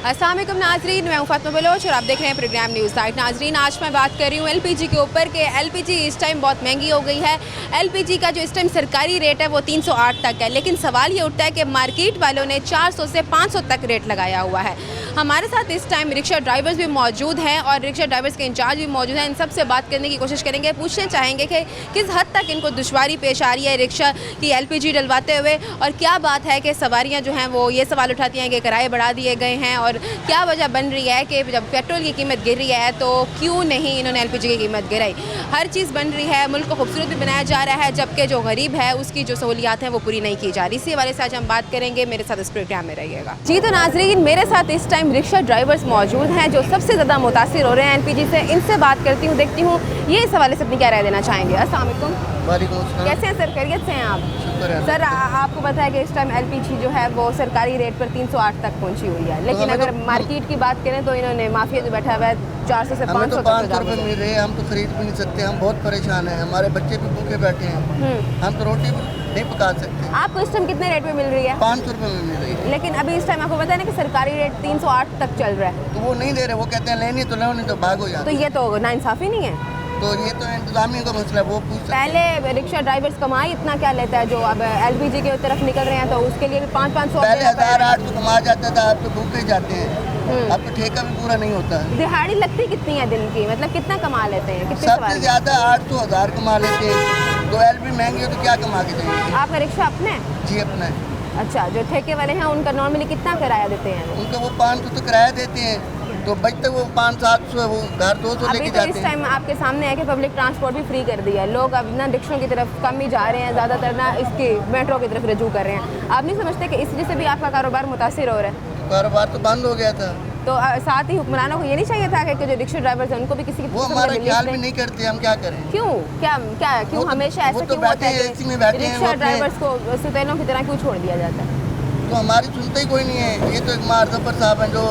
अस्सलाम वालेकुम नाजरीन, मैं हूं फातिमा बलोच और आप देख रहे हैं प्रोग्राम न्यूज़ नाइट। नाजरीन, आज मैं बात कर रही हूं एलपीजी के ऊपर कि एलपीजी इस टाइम बहुत महंगी हो गई है। एलपीजी का जो इस टाइम सरकारी रेट है वो 308 तक है, लेकिन सवाल ये उठता है कि मार्केट वालों ने 400 से 500 तक रेट लगाया हुआ है। हमारे साथ इस टाइम रिक्शा ड्राइवर्स भी मौजूद हैं और रिक्शा ड्राइवर्स के इंचार्ज भी मौजूद हैं। इन सबसे बात करने की कोशिश करेंगे, पूछना चाहेंगे कि किस हद तक इनको दुश्वारी पेश आ रही है रिक्शा की एलपीजी डलवाते हुए, और क्या बात है कि सवारियाँ जो हैं वो ये सवाल उठाती हैं कि किराए बढ़ा दिए गए हैं, और क्या वजह बन रही है कि जब पेट्रोल की कीमत गिर रही है तो क्यों नहीं इन्होंने एलपीजी की कीमत गिराई। हर चीज़ बन रही है, मुल्क को खूबसूरत भी बनाया जा रहा है, जबकि जो गरीब है उसकी जो सहूलियात हैं वो पूरी नहीं की जा रही। इसी हवाले से आज हम बात करेंगे, मेरे साथ इस प्रोग्राम में रहिएगा। जी तो नाजरीन, मेरे साथ इस टाइम रिक्शा ड्राइवर्स मौजूद हैं जो सबसे ज़्यादा मुतासिर हो रहे हैं एलपीजी से। इनसे बात करती हूँ, देखती हूँ ये इस हवाले से अपनी क्या राय देना चाहेंगे। अस्सलाम वालेकुम, कैसे हैं सर? खैरियत से हैं आप? सर, आपको पता है कि इस टाइम एलपीजी जो है वो सरकारी रेट पर 308 तक पहुंची हुई है, लेकिन अगर मार्केट की बात करें तो इन्होंने माफिया जो बैठा हुआ है 400 से 500 तक रुपये मिल रहे हैं। हम तो खरीद भी नहीं सकते, हम बहुत परेशान हैं, हमारे बच्चे भी भूखे बैठे हैं, हम तो रोटी नहीं पका सकते। आपको इस टाइम कितने रेट में मिल रही है? 500 रुपये में मिल रही है, लेकिन अभी इस टाइम आपको पता है ना कि सरकारी रेट 308 तक चल रहा है। तो वो नहीं दे रहे, वो कहते हैं लेनी तो लो, नहीं तो भागो यहाँ। तो ये तो नाइंसाफी नहीं है? तो ये तो इंतजामिया का मसला है, वो पूछ सकते हैं। पहले रिक्शा ड्राइवर्स कमाई इतना क्या लेता है, जो अब एलपीजी की तरफ निकल रहे हैं तो उसके लिए 500-500 पहले 1000-800 कमा जाता था, अब तो भूखे जाते हैं, अब तो ठेका भी पूरा नहीं होता है। दिहाड़ी लगती कितनी है दिन की, मतलब कितना कमा लेते हैं? कितने सबसे ज्यादा 800-1000 कमा लेते हैं। तो एलपी महंगी हो तो क्या कमा के देंगे? आपका रिक्शा अपना है? जी अपना है। अच्छा, जो ठेके वाले हैं उनका नॉर्मली कितना किराया देते हैं? उनका वो 500 तो किराया देते हैं, तो बचते वो 500-700 है, वो घर 200 लेके जाते हैं। इस टाइम आपके सामने है कि पब्लिक ट्रांसपोर्ट भी फ्री कर दिया है, लोग अब ना रिक्शों की तरफ कम ही जा रहे हैं, ज़्यादातर ना इसकी मेट्रो की तरफ रजू कर रहे हैं। आप नहीं समझते कि इस वजह से भी आपका कारोबार मुतासिर हो रहा है? कारोबार तो बंद हो गया था। तो साथ ही हुक्मरानों को ये नहीं चाहिए था कि जो रिक्शा ड्राइवर्स हैं उनको भी किसी वो हमारा ख्याल भी नहीं करते, हम क्या करें? क्यों क्यों हमेशा ऐसा क्यों होता है कि रिक्शा ड्राइवर्स को सुतैलों की तरह क्यों छोड़ दिया जाता है? तो हमारी सुनते ही कोई नहीं है। ये तो एक मारजफर साहब हैं जो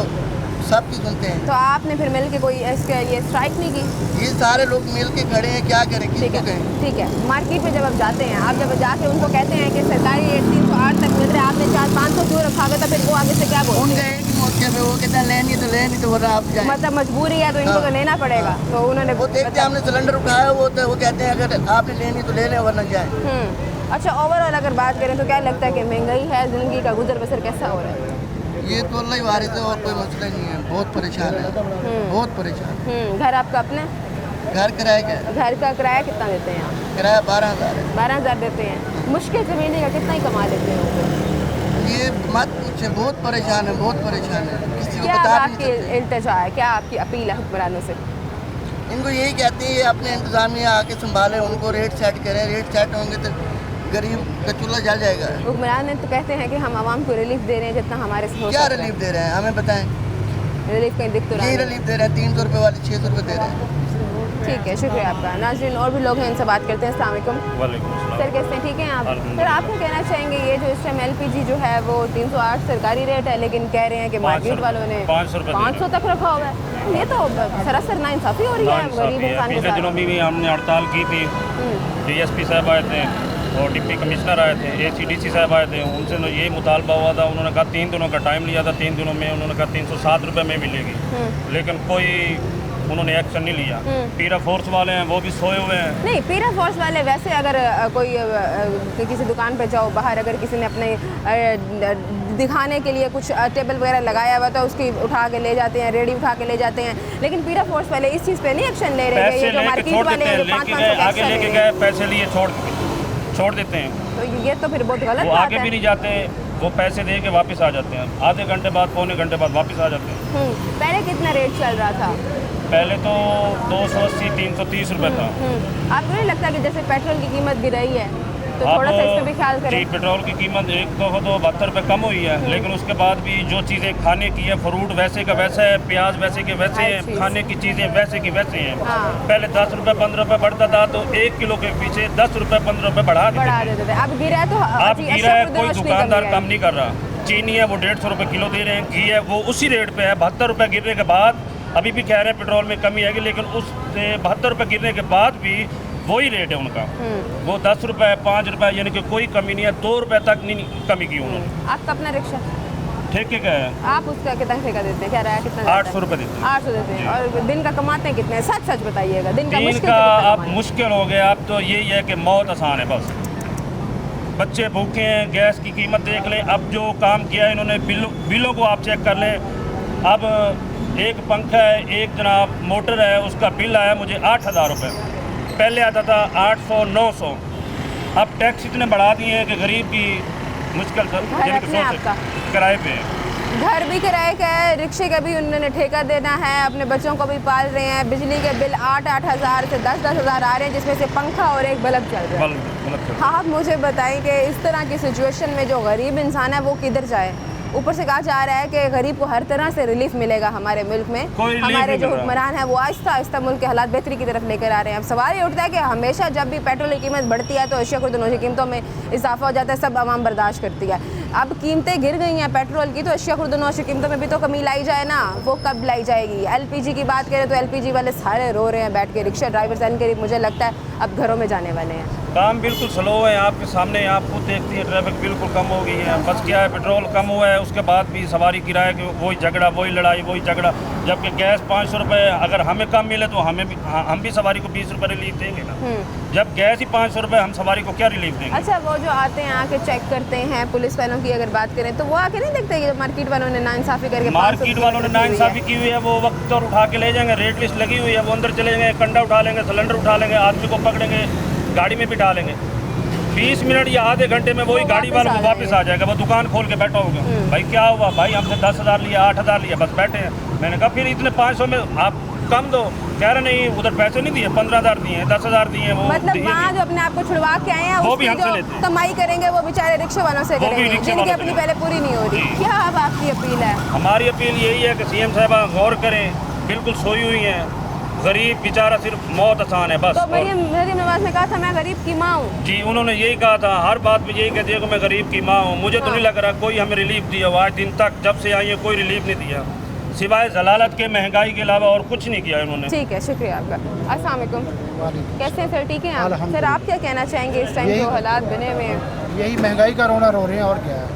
सबकी सुनते हैं। तो आपने फिर मिल के कोई इसका ये स्ट्राइक नहीं की? ये सारे लोग मिल के खड़े हैं, क्या करें? ठीक है। मार्केट में जब आप जाते हैं, आप जब जाके उनको कहते हैं कि सरकारी रेट 308 तक मिल रहा है, आपने 400-500 क्यों रखा हुआ था, फिर वो आगे से क्या बोलते हैं? मौके पे वो कहता है लेनी तो बोला आप जाए। मतलब मजबूरी है तो इनको तो लेना पड़ेगा। तो उन्होंने वो देखते हैं हमने सिलेंडर उठाया वो कहते हैं अगर आपने लेनी तो ले लें वरना जाए। अच्छा, ओवरऑल अगर बात करें तो क्या लगता है कि महंगाई है, जिंदगी का गुजर बसर कैसा हो रहा है? ये तो अल्लाह ही वारिस है और कोई मसला नहीं है, बहुत परेशान है, बहुत परेशान। घर आपका अपना? घर किराया क्या है? घर का किराया कितना देते हैं आप? किराया 12,000 है। 12,000 देते हैं। मुश्किल से महीने का कितना ही कमा लेते हैं? ये मत पूछे, बहुत परेशान है, बहुत परेशान है, किसी को क्या बता आपकी इल्तिजा है, क्या आपकी अपील है हुक्मरानों से? इनको यही कहते हैं अपने इंतजामिया आके संभाले, उनको रेट सेट करें, रेट सेट होंगे तो गरीब का चूल्हा जल जाएगा। हुक्मरान ने तो कहते हैं कि हम आवाम को रिलीफ दे रहे हैं जितना हमारे से हो सकता है। क्या रिलीफ दे रहे हैं हमें बताएं? रिलीफ कहीं दिख तो रहा है? यही रिलीफ दे रहे हैं, 300 रुपये वाले 600 रुपये दे रहे हैं। ठीक है, शुक्रिया आपका। नाज़रीन, और भी लोग हैं, इनसे बात करते हैं। अस्सलाम वालेकुम सर, कैसे हैं? ठीक हैं आप? सर, आप क्या कहना चाहेंगे, ये जो इस टाइम एलपीजी जो है वो 308 सरकारी रेट है, लेकिन कह रहे हैं कि मार्केट वालों ने 500 तक रखा हुआ है, ये तो सरासर नाइंसाफ़ी हो रही है गरीब इंसान के साथ। पिछले दिनों भी हमने हड़ताल की थी, डीएसपी साहब आए थे और डिप्टी कमिश्नर आए थे, एसीडीसी साहब आए थे, उनसे यही मुतालबा हुआ था। उन्होंने कहा 3 दिनों का टाइम लिया था, 3 दिनों में उन्होंने कहा 307 रुपये में मिलेगी, लेकिन कोई उन्होंने एक्शन नहीं लिया। पीरा फोर्स वाले हैं वो भी सोए हुए हैं। नहीं, पीरा फोर्स वाले वैसे अगर कोई किसी दुकान पे जाओ बाहर, अगर किसी ने अपने दिखाने के लिए कुछ टेबल वगैरह लगाया हुआ था, उसकी उठा के ले जाते हैं, रेडी उठा के ले जाते हैं, लेकिन पीरा फोर्स वाले इस चीज़ पे नहीं एक्शन ले रहे हैं। ये जो मार्केट वाले हैं, आगे लेके गए, पैसे लिए छोड़ देते हैं, तो ये तो फिर बहुत गलत वो बात आगे है। भी नहीं जाते, वो पैसे दे के वापस आ जाते हैं, आधे घंटे बाद पौने घंटे बाद वापस आ जाते हैं। पहले कितना रेट चल रहा था? पहले तो 280-330 रुपये था। आपको नहीं लगता कि जैसे पेट्रोल की कीमत भी रही है तो थोड़ा सा इस पर भी ख्याल करें? जी, पेट्रोल की कीमत एक तो 72 रुपये कम हुई है, लेकिन उसके बाद भी जो चीज़ें खाने की है, फ्रूट वैसे का वैसा है, प्याज वैसे के वैसे हैं, खाने की चीज़ें वैसे की वैसे हैं। पहले 10 रुपये 15 रुपये बढ़ता था, तो 1 किलो के पीछे 10 रुपये 15 रुपये बढ़ा देते थे। अब गिरा है तो अब गिरा है, कोई दुकानदार कम नहीं कर रहा। चीनी है वो 150 रुपये किलो दे रहे हैं, घी है वो उसी रेट पे है। 72 रुपये गिरने के बाद अभी भी कह रहे हैं पेट्रोल में कमी आएगी, लेकिन उस 72 रुपये गिरने के बाद भी वही रेट है उनका। वो 10 रुपये 5 रुपये यानी कि कोई कमी नहीं है, 2 रुपये तक नहीं कमी की उन्होंने। आपका अपना रिक्शा? ठेके का है। आप उसका कितना ठेका देते हैं, क्या रहा है, कितना 800 रुपये देते हैं। 800 देते हैं। और दिन का कमाते हैं कितने, सच सच बताइएगा, दिन का दिन मुश्किल का कितना अब कमाते हैं? मुश्किल हो गया, अब तो यही है कि मौत आसान है बस। बच्चे भूखे हैं, गैस की कीमत देख लें, अब जो काम किया है इन्होंने, बिलों को आप चेक कर लें। अब एक पंखा है, एक जनाब मोटर है, उसका बिल आया मुझे 8000 रुपये, पहले आता था 800 900। अब टैक्स इतने बढ़ा दिए हैं कि गरीब की मुश्किल घर अपने आपका? किराए पे है। घर भी किराए का है, रिक्शे का भी उन्होंने ठेका देना है, अपने बच्चों को भी पाल रहे हैं, बिजली के बिल 8-8 हज़ार से 10-10 हज़ार आ रहे हैं, जिसमें से पंखा और एक बल्ब चल रहा है। हाँ, आप मुझे बताएं कि इस तरह की सिचुएशन में जो गरीब इंसान है वो किधर जाए? ऊपर से कहा जा रहा है कि गरीब को हर तरह से रिलीफ मिलेगा हमारे मुल्क में। हमारे जो हुक्मरान हैं वो आहिस्ता आहिस्ता मुल्क के हालात बेहतरी की तरफ लेकर आ रहे हैं। अब सवाल ये उठता है कि हमेशा जब भी पेट्रोल की कीमत बढ़ती है तो अशिया खुर्दनोश की कीमतों में इजाफा हो जाता है, सब आवाम बर्दाश्त करती है। अब कीमतें गिर गई हैं पेट्रोल की, तो अशिया खुर्दनोश की कीमतों में भी तो कमी लाई जाए ना, वो कब लाई जाएगी? एलपीजी की बात करें तो एलपीजी वाले सारे रो रहे हैं बैठ के, रिक्शा ड्राइवर्स करीब मुझे लगता है अब घरों में जाने वाले हैं। काम बिल्कुल स्लो है, आपके सामने आप खुद देखती हैं, ट्रैफिक बिल्कुल कम हो गई है। बस क्या है, पेट्रोल कम हुआ है, उसके बाद भी सवारी किराए के वही झगड़ा, वही लड़ाई, वही झगड़ा। जबकि गैस 500 रुपये अगर हमें कम मिले तो हम भी सवारी को 20 रुपये रिलीफ देंगे ना। जब गैस ही 500 रुपये, हम सवारी को क्या रिलीफ देंगे? अच्छा, वो जो आते हैं आके चेक करते हैं, पुलिस वालों की अगर बात करें तो वो आके नहीं देखते कि मार्केट वालों ने नाइंसाफ़ी करके, मार्केट वालों ने नाइंसाफ़ी की हुई है, वो वक्त और उठा के ले जाएंगे, रेट लिस्ट लगी हुई है, वो अंदर चले जाएंगे, कंडा उठा लेंगे, सिलेंडर उठा लेंगे, आदमी को पकड़ेंगे, गाड़ी में भी डालेंगे। 20 मिनट या आधे घंटे में वही गाड़ी वाला वापस आ जाएगा, वो दुकान खोल के बैठा होगा। भाई क्या हुआ भाई, हमसे 10,000 लिया, 8,000 लिया, बस बैठे हैं। मैंने कहा फिर इतने 500 में आप कम दो, कह रहे नहीं उधर पैसे नहीं दिए, 15,000 दिए, 10,000 दिए। वो मतलब वहाँ जो अपने आप को छुड़वा के आए हैं वो भी उसकी हमसे जो लेते हैं। कमाई करेंगे वो बेचारे रिक्शे वालों से करेंगे, जिनकी अपनी पहले पूरी नहीं हो रही। क्या अब आपकी अपील है? हमारी अपील यही है कि सीएम साहबा गौर करें, बिल्कुल सोई हुई हैं, गरीब बेचारा सिर्फ मौत आसान है बस। तो मरियम नवाज ने कहा था मैं गरीब की माँ हूँ। जी, उन्होंने यही कहा था, हर बात में यही कहती है कि मैं गरीब की माँ हूँ। मुझे तो नहीं लग रहा कोई हमें रिलीफ दिया हुआ, आज दिन तक जब से आई है कोई रिलीफ नहीं दिया, सिवाय जलालत के, महंगाई के अलावा और कुछ नहीं किया इन्होंने। ठीक है, शुक्रिया आपका। अस्सलाम वालेकुम, कैसे हैं सर? ठीक है आप? सर आप क्या कहना चाहेंगे इस टाइम जो हालात बने हुए हैं? यही महंगाई का रोना रो रहे हैं और क्या है।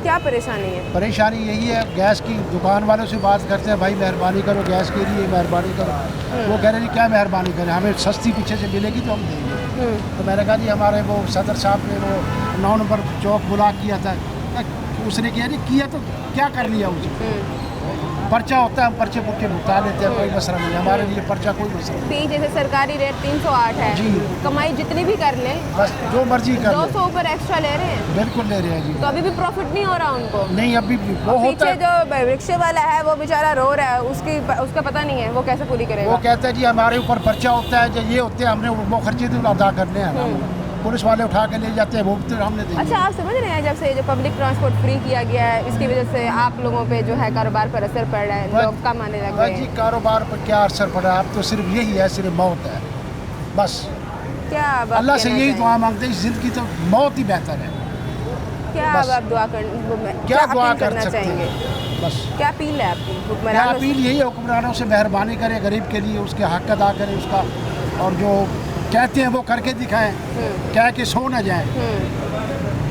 क्या परेशानी है? परेशानी यही है, गैस की दुकान वालों से बात करते हैं, भाई मेहरबानी करो गैस के लिए, मेहरबानी करो। वो कह रहे हैं क्या मेहरबानी करें, हमें सस्ती पीछे से मिलेगी तो हम देंगे। तो मैंने कहा जी हमारे वो सदर साहब ने वो 9 नंबर चौक ब्लॉक किया था, उसने किया तो क्या कर लिया उसे? पर्चा होता है, हम पर्चे पुर्चे भुगता लेते हैं, कोई मसला नहीं, हमारे लिए पर्चा कोई मसला नहीं। जैसे सरकारी रेट 308 है जी, कमाई जितनी भी कर लें, बस जो मर्जी कर 200 ऊपर एक्स्ट्रा ले रहे हैं। बिल्कुल ले रहे हैं जी। तो अभी भी प्रॉफिट नहीं हो रहा उनको? नहीं, अभी भी वो होता पीछे जो रिक्शे वाला है वो बेचारा रो रहा है, उसका पता नहीं है वो कैसे पूरी करेगा। वो कहता है जी हमारे ऊपर पर्चा होता है, जो ये होते हैं, हमने वो खर्चे तो अदा करने हैं, पुलिस वाले उठा के ले जाते हैं, वो तो हमने देंगे। अच्छा, आप समझ रहे हैं जब से जो पब्लिक ट्रांसपोर्ट फ्री किया गया है इसकी वजह से आप लोगों पे जो है कारोबार पर असर पड़ रहा है, लोग कम आने लग गए जी हैं? कारोबार पर क्या असर पड़ा है? अब तो सिर्फ यही है, सिर्फ मौत है बस। क्या अब आप अल्लाह से कहना यही चाहेंगे? दुआ मांगते हैं, ज़िंदगी तो मौत ही बेहतर है। क्या अब आप दुआ क्या दुआ अपील कर करना सकते चाहेंगे? हैं? बस क्या अपील है आपकी मेरा हुक्मरानों से? अपील यही है, हुक्मरानों से मेहरबानी करें, गरीब के लिए उसके हक अदा करें उसका, और जो कहते हैं वो करके दिखाएं, कह के सो न जाए।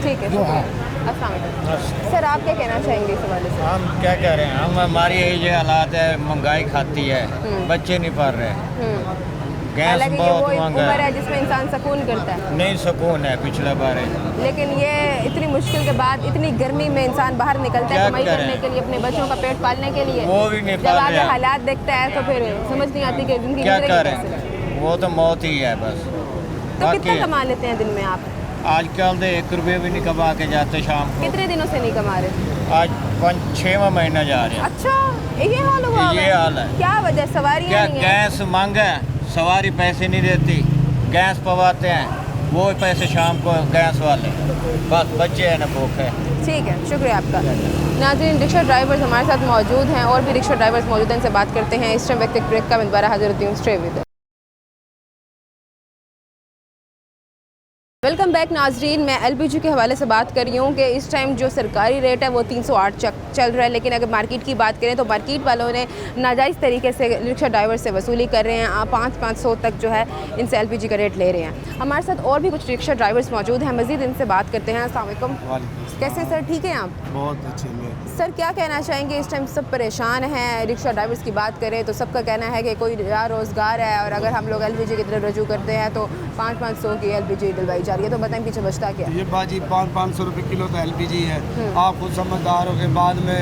ठीक है, जो है। अस्सलाम वालेकुम। सर आप क्या कहना चाहेंगे इस हवाले से? हम क्या कह रहे हैं, हम हमारी ये हालात है, महंगाई खाती है, बच्चे नहीं पढ़ रहे, गैस हालांकि ये वो बहुत महंगा उम्र है, है जिसमें इंसान सुकून करता है, नहीं सुकून है पिछला बार है। लेकिन ये इतनी मुश्किल के बाद इतनी गर्मी में इंसान बाहर निकलता है क्या कमाई करें? करने के लिए, अपने बच्चों का पेट पालने के लिए, वो भी नहीं जब पाल आगे रहे। हालात देखता है तो फिर समझ नहीं आती कि जिंदगी क्या गुजरेगी करें, कैसे। वो तो मौत ही है बस। तो कितना बाकी कमा लेते हैं दिन में आप? आजकल तो 1 रुपये भी नहीं कमा के जाते शाम को। कितने दिनों से नहीं कमा रहे? आज 5-6वां महीना जा रहे हैं। अच्छा, ये हाल हुआ ये है? हाल है। क्या वजह? सवारी क्या नहीं है? गैस महंगा है, सवारी पैसे नहीं देती, गैस पवाते हैं वो पैसे शाम को गैस वाले, बस बच्चे हैं ना भूखे। ठीक है, शुक्रिया आपका। नाज़रीन, रिक्शा ड्राइवर्स हमारे साथ मौजूद हैं और भी रिक्शा ड्राइवर्स मौजूद हैं, इनसे बात करते हैं। इस टाइम वक्त एक ब्रेक का मैं दोबारा हाजिर होती हूँ। Stay with. वेलकम बैक नाजरीन, मैं एलपीजी के हवाले से बात कर रही हूँ कि इस टाइम जो सरकारी रेट है वो 308 चल रहा है, लेकिन अगर मार्केट की बात करें तो मार्केट वालों ने नाजायज़ तरीके से रिक्शा ड्राइवर से वसूली कर रहे हैं। 500 तक जो है इनसे एलपीजी का रेट ले रहे हैं। हमारे साथ और भी कुछ रिक्शा ड्राइवर्स मौजूद हैं, मज़ीद इनसे बात करते हैं। अस्सलाम वालेकुम कैसे सर, ठीक है आप? बहुत अच्छे में। सर क्या कहना चाहेंगे, इस टाइम सब परेशान हैं। रिक्शा ड्राइवर्स की बात करें तो सबका कहना है कि कोई नया रोज़गार है, और अगर हम लोग एलपीजी की तरफ रजू करते हैं तो 500 की एलपीजी डलवाई जा रही है। तो बताएं पीछे बचता क्या? ये बाजी 500 रुपये किलो तो एलपीजी है। आप खुद समझदार हो के बाद में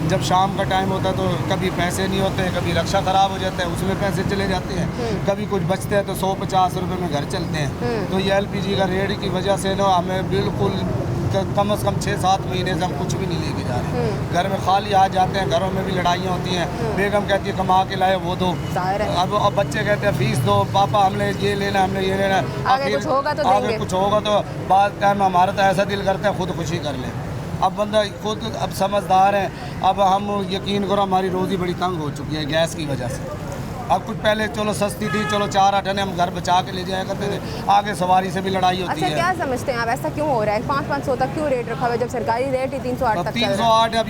जब शाम का टाइम होता है तो कभी पैसे नहीं होते, कभी रक्षा ख़राब हो जाता है, उसमें पैसे चले जाते हैं, कभी कुछ बचते हैं तो 150 रुपये में घर चलते हैं। तो ये एलपीजी का रेट की वजह से ना हमें बिल्कुल कम से कम 6-7 महीने से हम कुछ भी नहीं लेके जा रहे। घर में खाली आ जाते हैं, घरों में भी लड़ाइयाँ होती हैं। बेगम कहती है कमा के लाए वो दो, अब बच्चे कहते हैं फीस दो, पापा हमने ये लेना, हमने ये लेना। आगे कुछ होगा तो आगे कुछ होगा तो बाद टाइम हमारा तो ऐसा दिल करता है खुदकुशी कर लें। अब बंदा खुद अब समझदार है। अब हम यकीन करो हमारी रोज़ी बड़ी तंग हो चुकी है गैस की वजह से। अब कुछ पहले चलो सस्ती थी, चलो 4 आने हम घर बचा के ले जाया करते थे, आगे सवारी से भी लड़ाई होती अच्छा, है। क्या समझते हैं आप, ऐसा क्यों हो रहा है? 500 तक क्यों रेट रखा हुआ है जब सरकारी रेट ही 308 तक चल रहा है? 308 अब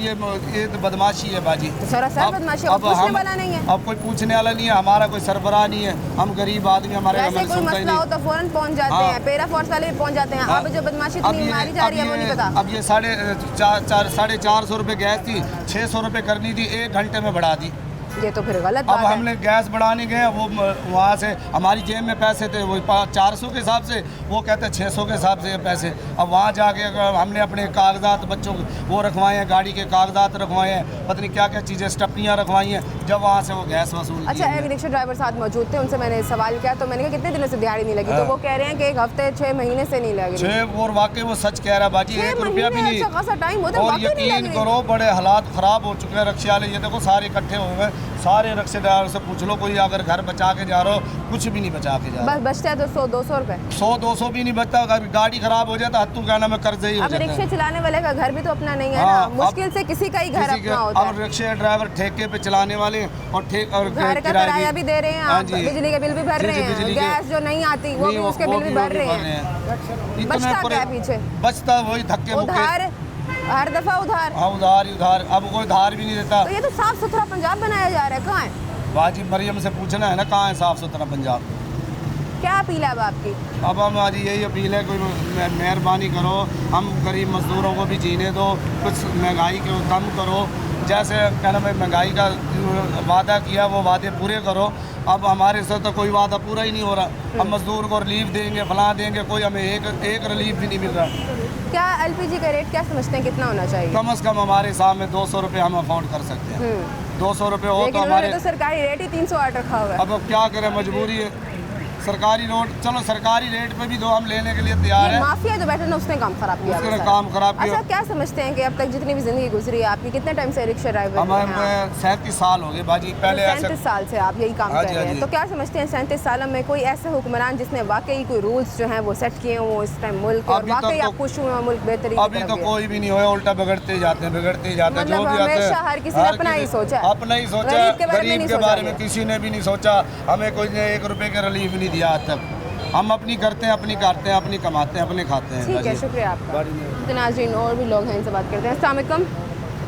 ये तो बदमाशी है बाजी, तो सरासर बदमाशी है, पूछने वाला नहीं है। अब कोई पूछने वाला नहीं है, हमारा कोई सरबराह नहीं है, हम गरीब आदमी, हमारे वैसे कोई मसला हो तो फौरन पहुंच जाते हैं, पेरा फोर्स वाले भी पहुंच जाते हैं। अब जो बदमाशी इतनी मारी जा रही है वो नहीं पता। अब ये 450 रुपये गैस थी, 600 रुपये करनी थी, 1 घंटे में बढ़ा दी। ये तो फिर गलत अब बात है। हमने गैस बढ़ाने गए, वो वहाँ से हमारी जेब में पैसे थे वो 400 के हिसाब से, वो कहते हैं 600 के हिसाब से पैसे। अब वहाँ जाके हमने अपने कागजात बच्चों वो रखवाए हैं, गाड़ी के कागजात रखवाए हैं, पता नहीं क्या क्या चीज़ें स्टपनियाँ रखवाई हैं, जब वहाँ से वो गैस वसूल। अच्छा, एक रिक्शा ड्राइवर साथ मौजूद थे, उनसे मैंने सवाल किया तो मैंने कहा कितने दिनों से दिहाड़ी नहीं लगी? तो वो कह रहे हैं कि 1 हफ्ते 6 महीने से नहीं लगी। 6 और वाकई वो सच कह रहा है बाजी, 1 रुपया भी नहीं। अच्छा खासा टाइम होता है, और वाकई नहीं यकीन लग रही। करो बड़े हालात ख़राब हो चुके हैं रिक्शे वाले। ये देखो सारे इकट्ठे हुए हैं, सारे रिक्शे ड्राइवर से पूछ लो, कोई अगर घर बचा के जा रहे हो, कुछ भी नहीं बचा के जा रहे। बस बचता है तो 100-200 रुपए, 100-200 भी नहीं बचता। अगर गाड़ी खराब हो जाए तो हत्तू कहना में कर्ज ही हो अब जाता है। रिक्शे चलाने वाले का घर भी तो अपना नहीं है ना, मुश्किल से किसी का ही घर अपना होता है। अब रिक्शे ड्राइवर ठेके पे चलाने वाले और घर का किराया भी दे रहे हैं आप, बिजली के बिल भी भर रहे हैं, बिजली गैस जो नहीं आती वो भी उसके बिल भी भर रहे हैं। बचता क्या है पीछे? बचता वही धक्के उधार, हर दफा उधार। हाँ उधार ही उधार, अब कोई उधार भी नहीं देता। तो ये तो साफ सुथरा पंजाब बनाया जा रहा है, कहाँ है? बाजी मरियम से पूछना है ना, कहाँ है साफ सुथरा पंजाब? क्या अपील है अब आपकी? अब हम आज यही अपील है, कोई मेहरबानी करो, हम गरीब मजदूरों को भी जीने दो, कुछ महंगाई को कम करो। जैसे क्या नाम है, महंगाई का वादा किया वो वादे पूरे करो। अब हमारे से तो कोई वादा पूरा ही नहीं हो रहा। अब मजदूर को रिलीफ देंगे, फलां देंगे, कोई हमें एक रिलीफ भी नहीं मिल रहा। क्या एलपीजी का रेट क्या समझते हैं कितना होना चाहिए? कम से कम हमारे हिसाब में 200 रुपये हम अफोर्ड कर सकते हैं। 200 रुपये हो लेकिन तो हमारे तो सरकारी रेट ही 308 रखा हुआ है। अब क्या करें, मजबूरी है। सरकारी रोड, चलो सरकारी रेट पे भी दो हम लेने के लिए तैयार ये है। माफिया जो बैठे ना उसने काम खराब किया। उसने काम खराब किया। अच्छा, क्या समझते हैं कि अब तक जितनी भी जिंदगी गुजरी है आपकी, कितने टाइम से रिक्शा ड्राइवर? हमें 37 साल हो गए बाजी, पहले 37 साल से आप यही काम हाँ कर जी, रहे हाँ हैं। जी। तो क्या समझते हैं 37 सालों में कोई ऐसे हुक्मरान जिसने वाकई कोई रूल्स जो हैं वो सेट किए हों इस टाइम मुल्क, और अभी तक वाकई तो- आप खुश हुए मुल्क बेहतरीन? अभी तो कोई भी नहीं होया, उल्टा बिगड़ते जाते हैं, बिगड़ते ही जाते हैं। मतलब जो भी आते हमेशा हैं, हर किसी ने अपना ही सोचा है। अपना ही सोचा, गरीब के बारे में गरीब नहीं के सोचा बारे में है। किसी ने भी नहीं सोचा। हमें कोई ने 1 रुपए के रिलीफ नहीं दिया आज तक। हम अपनी करते हैं, अपनी काटते हैं, अपनी कमाते हैं, अपने खाते हैं। ठीक है, शुक्रिया आपका। तो नाज़रीन और भी लोग हैं, इनसे बात करते हैं। अस्सलाम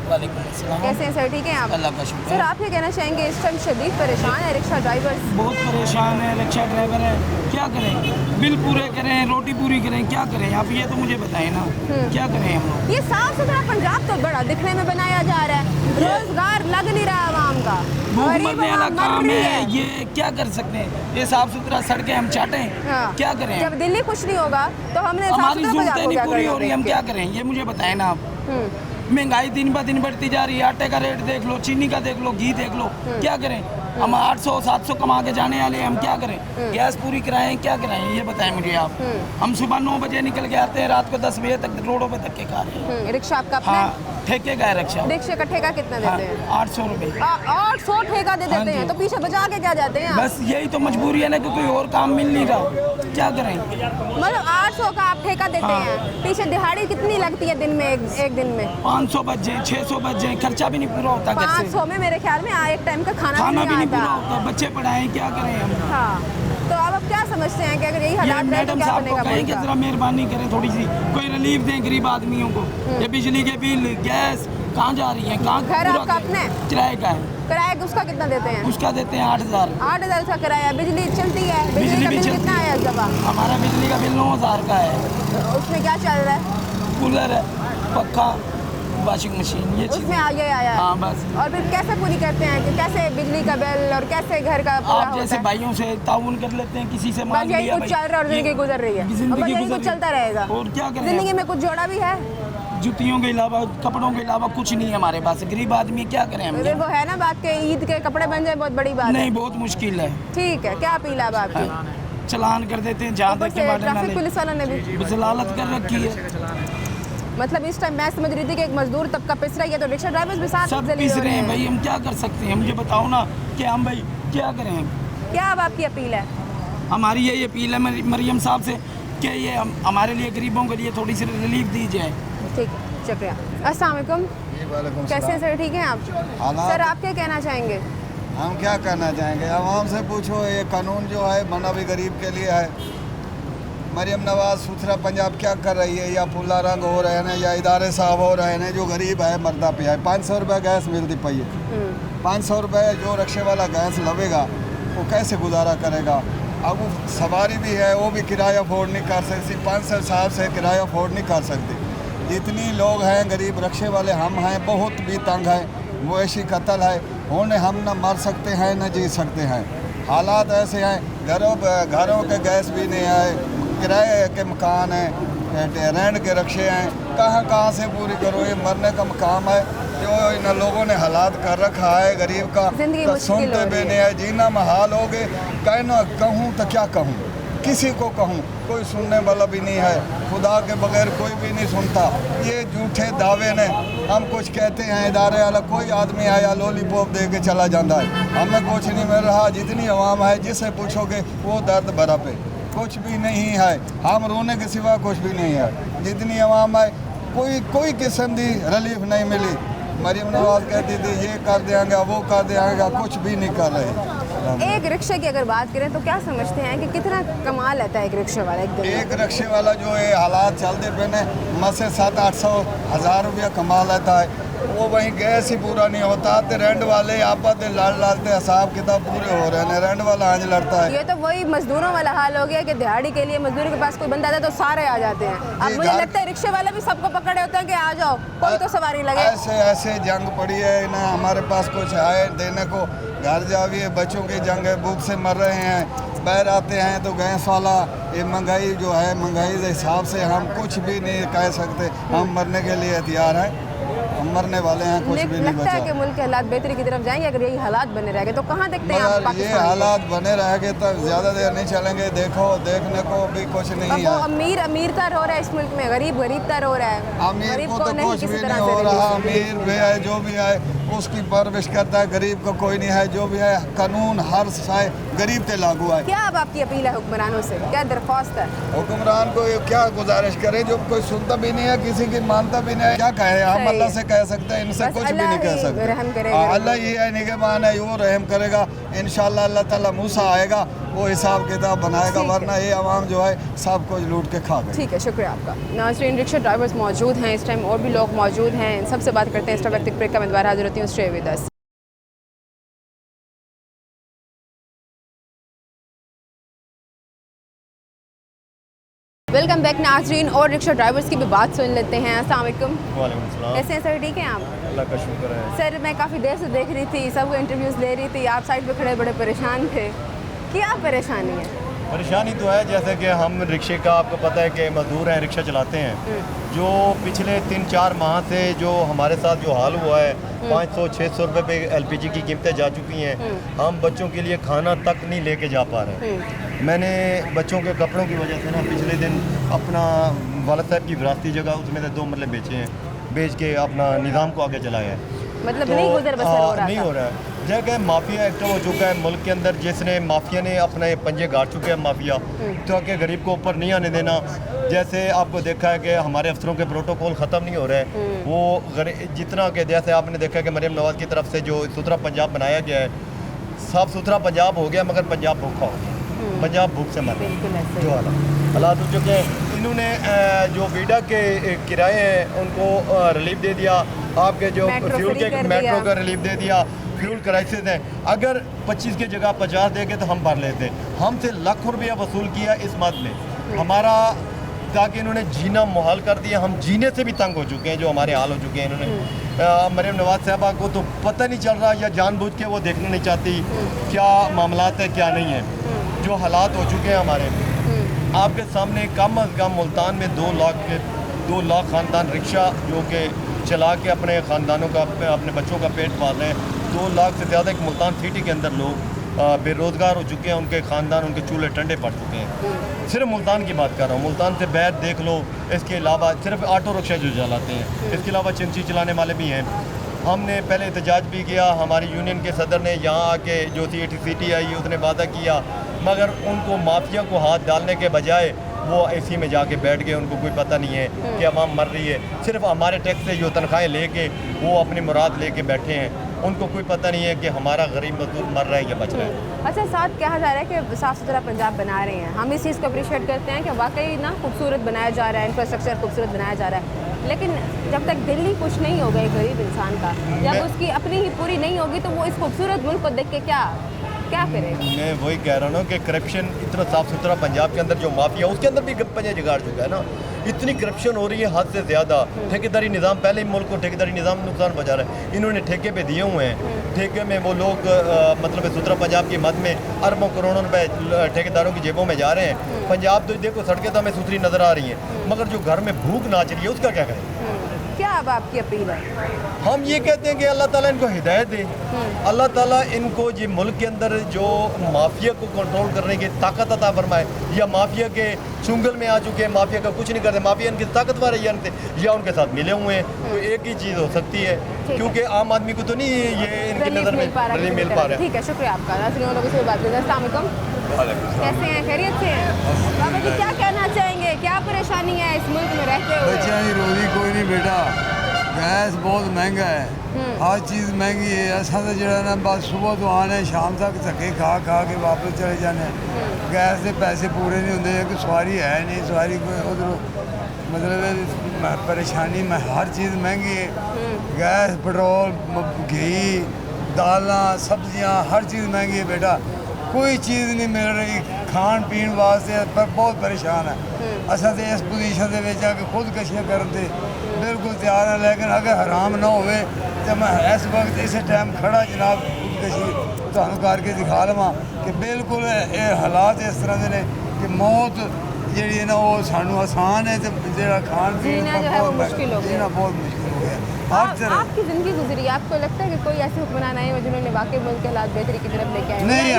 वालेकुम, कैसे हैं सर? ठीक है आप? अल्लाह का शुक्र सर आप क्या कहना चाहेंगे, इस टाइम शदीद परेशान है रिक्शा ड्राइवर्स? बहुत परेशान है रिक्शा ड्राइवर है, क्या करें? बिल पूरे करें, रोटी पूरी करें, क्या करें? आप ये तो मुझे बताएं ना, क्या करें हम लोग? ये साफ सुथरा पंजाब तो बड़ा दिखने में बनाया जा रहा है, रोजगार लग नहीं रहा आवाम का, भूख गरीब मरने वाला आवाम मर काम रही है, ये क्या कर सकते हैं? ये साफ सुथरा सड़कें हम चाटें, हाँ। क्या करें? जब दिल्ली कुछ नहीं होगा तो हमने साफ हमारी सुथरा पंजाब जरूरतें को नहीं क्या पूरी करना हो रही, हम देख क्या के? करें? ये मुझे बताएं ना आप। हम्म। महंगाई दिन ब दिन बढ़ती जा रही है, आटे का रेट देख लो, चीनी का देख लो, घी देख लो, क्या करें? हम 800-700 कमा के जाने वाले हैं, हम क्या करें? गैस पूरी कराएं, क्या कराएं? ये बताएं मुझे आप। हम सुबह 9 बजे निकल के आते हैं, रात को 10 बजे तक रोडों पे धक्के खा रहे हैं। रिक्शा आपका अपना हाँ, है? ठेके का है रिक्शा। रिक्शे का ठेका कितना देते हैं? 800 रुपये। 800 ठेका दे हाँ देते जी। हैं, तो पीछे बचा के क्या जाते हैं आप? बस यही तो मजबूरी है ना कि कोई और काम मिल नहीं रहा, क्या करें? मतलब 800 का आप ठेका देते हाँ। हैं, पीछे दिहाड़ी कितनी लगती है दिन में? एक दिन में 500 बच जाए, 600 बच जाए, खर्चा भी नहीं पूरा होता घर से। 500 में मेरे ख्याल में एक टाइम का खाना भी नहीं पूरा आता। होता, बच्चे पढ़ाएं, क्या करें हम? हाँ, तो अब क्या समझते हैं कि अगर यही ये हालात रहे तो मैडम क्या साहब को बनेगा कहें कि मुल्क जरा का? मेहरबानी करें, थोड़ी सी कोई रिलीफ दें गरीब आदमियों को। ये बिजली के बिल, गैस कहाँ जा रही है? कहाँ? घर पूरा आपका अपना है? किराए का है, किराया उसका कितना देते हैं? उसका देते हैं 8000। 8000 का किराया। बिजली चलती है? बिजली का भी बिल चलती कितना है इस दफा? हमारा बिजली का बिल 9000 का है। उसमें क्या चल रहा है? कूलर है, पक्का, वॉशिंग मशीन, ये चीज़ उसमें आगे आया है। हाँ बस। और फिर कैसे पूरी करते हैं कि कैसे बिजली का बिल और कैसे घर का पूरा आप होता जैसे है? भाइयों से ताउन कर लेते हैं, किसी से बस मांग यही लिया कुछ चल रहा है और जिंदगी गुजर रही है, जिंदगी बस यही गुजर कुछ रही है। चलता रहेगा। और क्या करें, जिंदगी में कुछ जोड़ा भी है? जुतियों के अलावा, कपड़ों के अलावा कुछ नहीं है हमारे पास। गरीब आदमी क्या करें हम? देखो है ना बात के ईद के कपड़े बन जाए बहुत बड़ी बात है। नहीं, बहुत मुश्किल है। ठीक है, क्या अपील है अब आपकी? चलान कर देते हैं जहाँ ऊपर तक से ट्रैफिक पुलिस वालों ने भी जलालत कर रखी है। मतलब इस टाइम मैं समझ रही थी कि एक मजदूर तबका पिस रहा है, तो रिक्शा ड्राइवर्स भी साथ सब जली पिस हो रहे हैं भाई, हम क्या कर सकते हैं? मुझे बताओ ना कि हम भाई क्या करें? क्या अब आपकी अपील है? हमारी यही अपील है मरियम साहब से कि ये हमारे लिए, गरीबों के लिए थोड़ी सी रिलीफ दी जाए। ठीक है, शुक्रिया। अस्सलाम वालेकुम। कैसे हैं सर? ठीक हैं आप? सर आप क्या कहना चाहेंगे? हम क्या कहना चाहेंगे, आवाम से पूछो। ये कानून जो है बना भी गरीब के लिए है। मरियम नवाज सुथरा पंजाब क्या कर रही है, या फुला रंग हो रहे हैं या इदारे साहब हो रहे हैं, जो गरीब है मरदा पे है। 500 रुपये गैस मिलती पई है। 500 रुपये जो रक्शे वाला गैस लवेगा वो कैसे गुजारा करेगा? अब वो सवारी भी है, वो भी किराया अफोर्ड नहीं कर सकती। 500 साहब से किराया अफोर्ड नहीं कर सकती। जितनी लोग हैं गरीब रक्शे वाले हम हैं, बहुत भी तंग है। वो ऐसी कत्ल है, होने हम न मर सकते हैं न जी सकते हैं। हालात ऐसे हैं, घरों के गैस भी नहीं है, किराए के मकान हैं, रेंट के रक्शे हैं, कहाँ से पूरी करो? ये मरने का मकाम है जो इन लोगों ने हालात कर रखा है गरीब का। तो सुनते भी नहीं है, जीना महाल हो गए। कहना कहूँ तो क्या कहूँ, किसी को कहूँ, कोई सुनने वाला भी नहीं है। खुदा के बगैर कोई भी नहीं सुनता। ये झूठे दावे ने, हम कुछ कहते हैं इदारे वाला, कोई आदमी आया लॉलीपॉप दे के चला जाता है। हमें कुछ नहीं मिल रहा। जितनी आवाम है जिसे पूछोगे वो दर्द भरा पे, कुछ भी नहीं है। हम रोने के सिवा कुछ भी नहीं है। जितनी आवाम है कोई किस्म की रिलीफ नहीं मिली। मरियम नवाज कहती थी ये कर देंगे वो कर देंगे, कुछ भी नहीं कर रहे। एक रिक्शे की अगर बात करें तो क्या समझते हैं कि कितना कमा लेता है एक रिक्शे वाला एक दिन? एक रिक्शे वाला जो है हालात चलते पे ने मत से 700-800 हज़ार रुपया कमा लेता है। वो वहीं गैस ही पूरा नहीं होता। तो रेंट वाले आपस में लड़ते हिसाब किताब पूरे हो रहे हैं। रेंट वाला आज लड़ता है। ये तो वही मजदूरों वाला हाल हो गया कि दिहाड़ी के लिए मजदूर के पास कोई बंदा आता है तो सारे आ जाते हैं। अब मुझे लगता है रिक्शे वाला भी सबको पकड़े होते हैं कि आ जाओ, कोई तो सवारी लगे। ऐसे जंग पड़ी है ना, हमारे पास कुछ है देने को। घर जाविए, बच्चों की जंग है, भूख से मर रहे हैं। बाहर आते हैं तो गैस वाला, ये महंगाई जो है, महंगाई के हिसाब से हम कुछ भी नहीं कह सकते। हम मरने के लिए तैयार हैं, हम मरने वाले हैं, कुछ भी नहीं लगता है बचा। कि मुल्क के हालात बेहतरी की तरफ जाएंगे अगर यही हालात बने रहेंगे तो? कहाँ देखते हैं आप मगर ये पाकिस्तान को? हालात बने रहेंगे तो ज़्यादा देर नहीं चलेंगे। देखो, देखने को भी कुछ नहीं अब वो है। अमीर अमीरतर हो रहा है इस मुल्क में, गरीब गरीबतर हो रहा है। अमीर गरीब को तो नहीं कुछ किसी भी तरह नहीं से हो रहा। रिलीफ अमीर भी है, जो भी है उसकी परवरिश करता है। गरीब को कोई नहीं है, जो भी है कानून हर साय गरीब पे लागू है। क्या अब आपकी अपील है हुक्मरानों से, क्या दरख्वास्त है? हुक्मरान को ये क्या गुजारिश करें, जो कोई सुनता भी नहीं है, किसी की मानता भी नहीं है। क्या कहे हम? सही अल्लाह है। से कह सकते हैं, इनसे बस कुछ भी अल्लाह नहीं कह ही सकते। रहम करेगा। अल्लाह ही है निगहबान है, वो रहम करेगा इंशाल्लाह। अल्लाह ताला मूसा आएगा, वो हिसाब किताब बनाएगा, ठीक है। वरना ये आवाम जो है सब कुछ लूट के खा गई। ठीक है, शुक्रिया आपका। नाज़रीन, रिक्शा ड्राइवर्स मौजूद हैं इस टाइम, और भी लोग मौजूद हैं। इन सबसे बात करते हैं। इस वक्त ब्रेक का मैं दोबारा हाजिर होती हूँ। Stay with us. Welcome back नाज़रीन, और रिक्शा ड्राइवर्स की भी बात सुन लेते हैं। अस्सलाम वालेकुम। वालेकुम सलाम। कैसे हैं सर? ठीक हैं आप? अल्लाह का शुक्र है। सर मैं काफ़ी देर से देख रही थी, सबको इंटरव्यूज़ ले रही थी, आप साइड पे खड़े बड़े परेशान थे। क्या परेशानी है? परेशानी तो है, जैसे कि हम रिक्शे का, आपको पता है कि मजदूर हैं, रिक्शा चलाते हैं। जो पिछले 3-4 माह से जो हमारे साथ जो हाल हुआ है, 500-600 रुपये पे LPG की कीमतें जा चुकी हैं। हम बच्चों के लिए खाना तक नहीं लेके जा पा रहे हैं। मैंने बच्चों के कपड़ों की वजह से ना पिछले दिन अपना वालिद साहब की विरासती जगह उसमें से 2 मरले बेचे हैं, बेच के अपना निज़ाम को आगे चलाया है। मतलब नहीं गुजर बसर हो रहा नहीं था? हो रहा है। जगह माफिया एक्टिव हो चुका है मुल्क के अंदर, जिसने माफिया ने अपने पंजे गाड़ चुके हैं माफिया, ताकि गरीब को ऊपर नहीं आने देना। जैसे आपको देखा है कि हमारे अफसरों के प्रोटोकॉल ख़त्म नहीं हो रहे हैं। वो जितना कि जैसे आपने देखा कि मरियम नवाज़ की तरफ से जो सुथरा पंजाब बनाया गया है, साफ़ सुथरा पंजाब हो गया, मगर पंजाब भूखा हो गया। पंजाब भूख से मर बिल्कुल रहा ऐसे है। जो हालात हो चुके हैं। इन्होंने जो वीडा के किराए हैं उनको रिलीफ दे दिया, आपके जो मेट्रो फ्यूल फ्री के कर मेट्रो दिया। का रिलीफ दे दिया। फ्यूल क्राइसिस है, अगर 25 की जगह 50 देंगे तो हम भर लेते। हमसे लाखों रुपया वसूल किया इस मद में। हमारा ताकि इन्होंने जीना मुहाल कर दिया। हम जीने से भी तंग हो चुके हैं, जो हमारे हाल हो चुके हैं इन्होंने। मरीम नवाज साहबा को तो पता नहीं चल रहा या जानबूझ के वो देखना नहीं चाहती क्या मामलात है क्या नहीं है। जो हालात हो चुके हैं हमारे आपके सामने, कम अज़ कम मुल्तान में 2 लाख ख़ानदान रिक्शा जो कि चला के अपने ख़ानदानों का, अपने बच्चों का पेट पाल रहे हैं। 2 लाख से ज़्यादा एक मुल्तान सिटी के अंदर लोग बेरोज़गार हो चुके हैं, उनके ख़ानदान, उनके चूल्हे ठंडे पड़ चुके हैं। सिर्फ मुल्तान की बात कर रहा हूँ, मुल्तान से बैर देख लो। इसके अलावा सिर्फ ऑटो रिक्शा जो चलाते हैं, इसके अलावा चिंची चलाने वाले भी हैं। हमने पहले एहतजाज भी किया, हमारी यूनियन के सदर ने यहाँ आके जो सिटी आई उसने वादा किया, मगर उनको माफिया को हाथ डालने के बजाय वो एसी में जाके बैठ गए। उनको कोई पता नहीं है कि अवाम मर रही है। सिर्फ हमारे टैक्स से जो तनख्वाहें लेके वो अपनी मुराद लेके बैठे हैं, उनको कोई पता नहीं है कि हमारा गरीब मजदूर मर रहा है या बच रहा है। अच्छा, साथ कहा जा रहा है कि साफ़ सुथरा पंजाब बना रहे हैं, हम इस चीज़ को अप्रिशिएट करते हैं कि वाकई ना खूबसूरत बनाया जा रहा है, इंफ्रास्ट्रक्चर खूबसूरत बनाया जा रहा है। लेकिन जब तक दिल्ली खुश नहीं होगा एक गरीब इंसान का, जब उसकी अपनी ही पूरी नहीं होगी, तो वो इस खूबसूरत मुल्क को देख के क्या करेगा? मैं वही कह रहा हूँ ना कि करप्शन इतना साफ़ सुथरा पंजाब के अंदर जो माफिया, उसके अंदर भी पंजा जिगाड़ चुका है ना। इतनी करप्शन हो रही है हद से ज़्यादा। ठेकेदारी निज़ाम, पहले ही मुल्क को ठेकेदारी निज़ाम नुकसान पहुंचा रहा है। इन्होंने ठेके पे दिए हुए हैं, ठेके में वो लोग मतलब सुथरा पंजाब की मद में अरबों करोड़ों रुपए ठेकेदारों की जेबों में जा रहे हैं। पंजाब तो देखो सड़कें तो हमें सुथरी नज़र आ रही हैं, मगर जो घर में भूख नाच रही है उसका क्या करें? क्या अब आपकी अपील है? हम ये कहते हैं कि अल्लाह ताला इनको हिदायत दे, अल्लाह ताला इनको ये मुल्क के अंदर जो माफिया को कंट्रोल करने की ताकत अता फरमाए, या माफिया के चुंगल में आ चुके हैं, माफिया का कुछ नहीं करते, माफिया इनकी ताकतवर है या उनके साथ मिले हुए हैं। तो एक ही चीज़ हो सकती है, क्योंकि आम आदमी को तो नहीं ये इनकी नज़र में रिलीफ मिल पा रहा है। ठीक है, शुक्रिया आपका। नाज़रीन लोगों से बात करें। अस्सलाम वालेकुम, कैसे हैं? खैरियत से हैं? बाबा जी क्या कहना चाहेंगे, क्या परेशानी है इस मुल्क में रहते हुए? बच्चा ही रोजी कोई नहीं बेटा, गैस बहुत महंगा है, हर चीज़ महंगी है। ऐसा तो जरा ना बस सुबह तो आने शाम तक धक्के खा के वापस चले जाने। गैस के पैसे पूरे नहीं होंगे, कि सवारी है नहीं, सवारी कोई उधर मतलब परेशानी में हर चीज़ महंगी है। गैस, पेट्रोल, घी, दालां, सब्जियां, हर चीज़ महंगी है बेटा। कोई चीज़ नहीं मिल रही खान पीन वास्ते, पर बहुत परेशान है। असा तो इस पोजीशन के आके खुदकशियाँ करते बिल्कुल तैयार है, लेकिन अगर हराम ना होवे तो मैं इस वक्त इस टाइम खड़ा जनाब खुदकशी तुहानू करके दिखा लवां कि बिल्कुल ये हालात इस तरह के ने कि मौत जी ना वो सानू आसान है, तो जो खान पीन जीना जो है वो मुश्किल हो गया, जीना बहुत मुश्किल हो गया। आपकी ज़िंदगी गुजरी, आपको लगता है कि कोई ऐसे हुक्मरान आए हो जिन्होंने वाकई मुल्क के हालात बेहतरी की तरफ लेके आए? नहीं,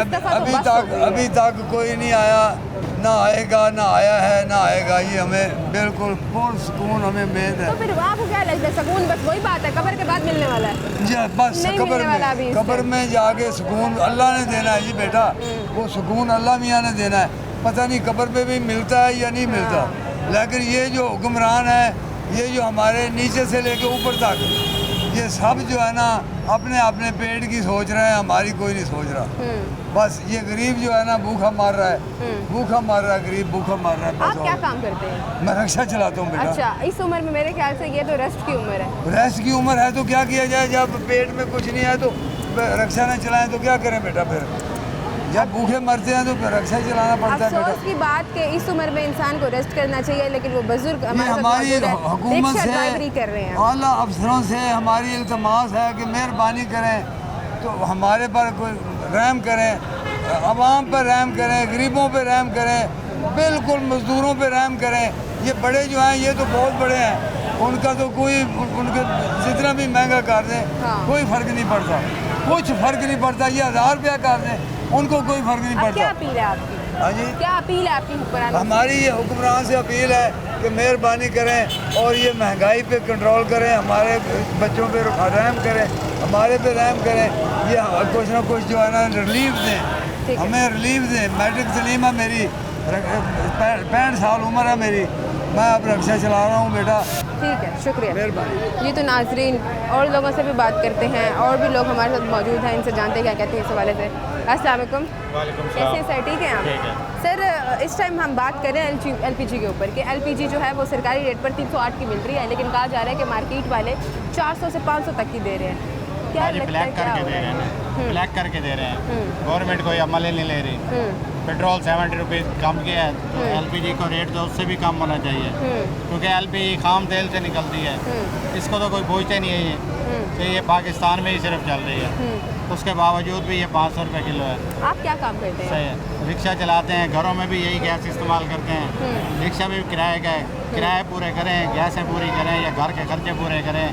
अभी तक कोई नहीं आया, ना आएगा, ना आया है, ना आएगा। ये हमें बिल्कुल पूर्ण सुकून हमें उम्मीद है। तो फिर आपको क्या लगता है, सुकून बस वही बात है, कब्र के बाद मिलने वाला है? जी बस कब्र में जाके सुकून अल्लाह ने देना है जी बेटा, वो सुकून अल्लाह मियाँ ने देना है। पता नहीं कब्र पे भी मिलता है या नहीं मिलता, लेकिन ये जो हुक्मरान है, ये जो हमारे नीचे से लेके ऊपर तक, ये सब जो है ना अपने अपने पेट की सोच रहे हैं, हमारी कोई नहीं सोच रहा। बस ये गरीब जो है ना भूखा मार रहा है, भूखा मार रहा है, गरीब भूखा मार रहा है। आप क्या काम करते हैं? मैं रिक्शा चलाता हूँ बेटा। अच्छा, इस उम्र में मेरे ख्याल से ये तो रेस्ट की उम्र है। रेस्ट की उम्र है तो क्या किया जाए, जब पेट में कुछ नहीं है तो रिक्शा न चलाएं तो क्या करें बेटा? फिर जब भूखे मरते हैं तो फिर रिक्शा चलाना पड़ता है बेटा। अफसोस की बात कि इस उम्र में इंसान को रेस्ट करना चाहिए, लेकिन वो बुजुर्ग हमारी हुकूमत से, कर रहे हैं, आला अफसरों से हमारी इल्तमास है कि मेहरबानी करें, तो हमारे पर कोई रहम करें, आवाम पर रहम करें, गरीबों पर रहम करें, बिल्कुल मजदूरों पर रहम करें। ये बड़े जो हैं ये तो बहुत बड़े हैं, उनका तो कोई उनके जितना भी महंगा कर दें कोई फ़र्क नहीं पड़ता, कुछ फ़र्क नहीं पड़ता। ये 1000 रुपया कर दें उनको कोई फ़र्क नहीं पड़ता। क्या अपील है आपकी? हाँ जी, क्या अपील है आपकी हुक्मरान? हमारी ये हुक्मरान से अपील है कि मेहरबानी करें और ये महंगाई पे कंट्रोल करें, हमारे बच्चों पे रहम करें, हमारे पे रहम करें। ये कुछ ना कुछ जो है ना रिलीफ दें, हमें रिलीफ दें। मैट्रिक तलीम है मेरी, 65 साल उम्र है मेरी, मैं अब रिक्शा चला रहा हूँ बेटा। ठीक है, शुक्रिया, मेहरबानी। ये तो नाजरीन और लोगों से भी बात करते हैं, और भी लोग हमारे साथ मौजूद हैं, इनसे जानते हैं क्या कहते हैं इस हवाले से। अस्सलाम वालेकुम। कैसे सर? ठीक है आप? सर इस टाइम हम बात कर रहे हैं LPG के ऊपर कि LPG जो है वो सरकारी रेट पर 308 की मिल रही है, लेकिन कहा जा रहा है कि मार्केट वाले 400 से 500 तक की दे रहे हैं। क्या लगता है, क्या हो रहा है? ब्लैक करके दे रहे हैं, गवर्नमेंट कोई अमल ही नहीं ले रही। पेट्रोल 70 रुपीज़ कम किया है, तो LPG को रेट तो उससे भी कम होना चाहिए, क्योंकि LPG खाम तेल से निकलती है, इसको तो कोई पूछते नहीं है ये, तो ये पाकिस्तान में ही सिर्फ चल रही है, उसके बावजूद भी ये 500 रुपये किलो है। आप क्या काम करते हैं? सही है, रिक्शा चलाते हैं, घरों में भी यही गैस इस्तेमाल करते हैं, रिक्शा भी किराए का है, किराए पूरे करें, गैसें पूरी करें या घर के खर्चे पूरे करें,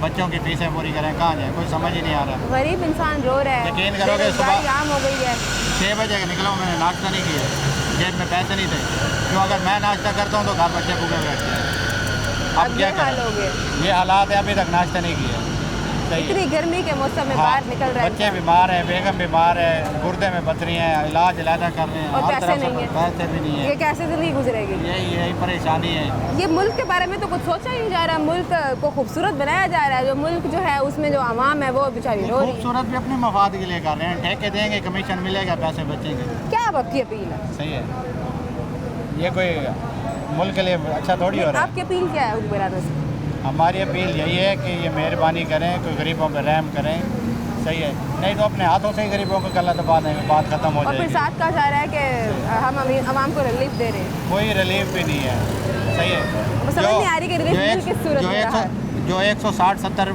बच्चों की फीसें पूरी करें, कहाँ जाए, कोई समझ ही नहीं आ रहा। गरीब इंसान रो रहा है, यकीन करोगे बेरोजगारी आम हो गई है। 6 बजे निकला हूँ, मैंने नाश्ता नहीं किया, जेब में पैसे नहीं थे, क्यों अगर मैं नाश्ता करता हूँ तो घर बच्चे भूखे बैठते हैं। अब क्या करें, ये हालात है, अभी तक नाश्ता नहीं किया। इतनी गर्मी के मौसम में बाहर निकल रहे हैं, बच्चे बीमार हैं, बेगम बीमार है, गुर्दे में पथरी हैं, इलाज इलाजा कर रहे हैं, और हर पैसे तरफ से नहीं है। पैसे भी नहीं है, ये कैसे जिंदगी गुजरेगी? यही परेशानी है। ये मुल्क के बारे में तो कुछ सोचा ही नहीं जा रहा, मुल्क को खूबसूरत बनाया जा रहा है, जो मुल्क जो है उसमें जो आवाम है वो बेचारी रो रही है। खूबसूरत भी अपने मफाद के लिए कर रहे हैं, ठेके देंगे, कमीशन मिलेगा, पैसे बचेंगे। क्या अब आपकी अपील है? सही है, ये कोई मुल्क के लिए अच्छा थोड़ी हो रहा है। आपकी अपील क्या है हुक्मरानों से? हमारी अपील यही है कि ये मेहरबानी करें, कोई गरीबों पर रहम करें, सही है, नहीं तो अपने हाथों से ही गरीबों को गला दबा देंगे, बात खत्म हो और फिर जाएगी। साथ कहा जा रहा है कि हम आवाम को रिलीफ दे रहे हैं, कोई रिलीफ भी नहीं है, सही है, समझ नहीं आ रही कि रिलीफ किस सूरत में रहा है। जो 160-70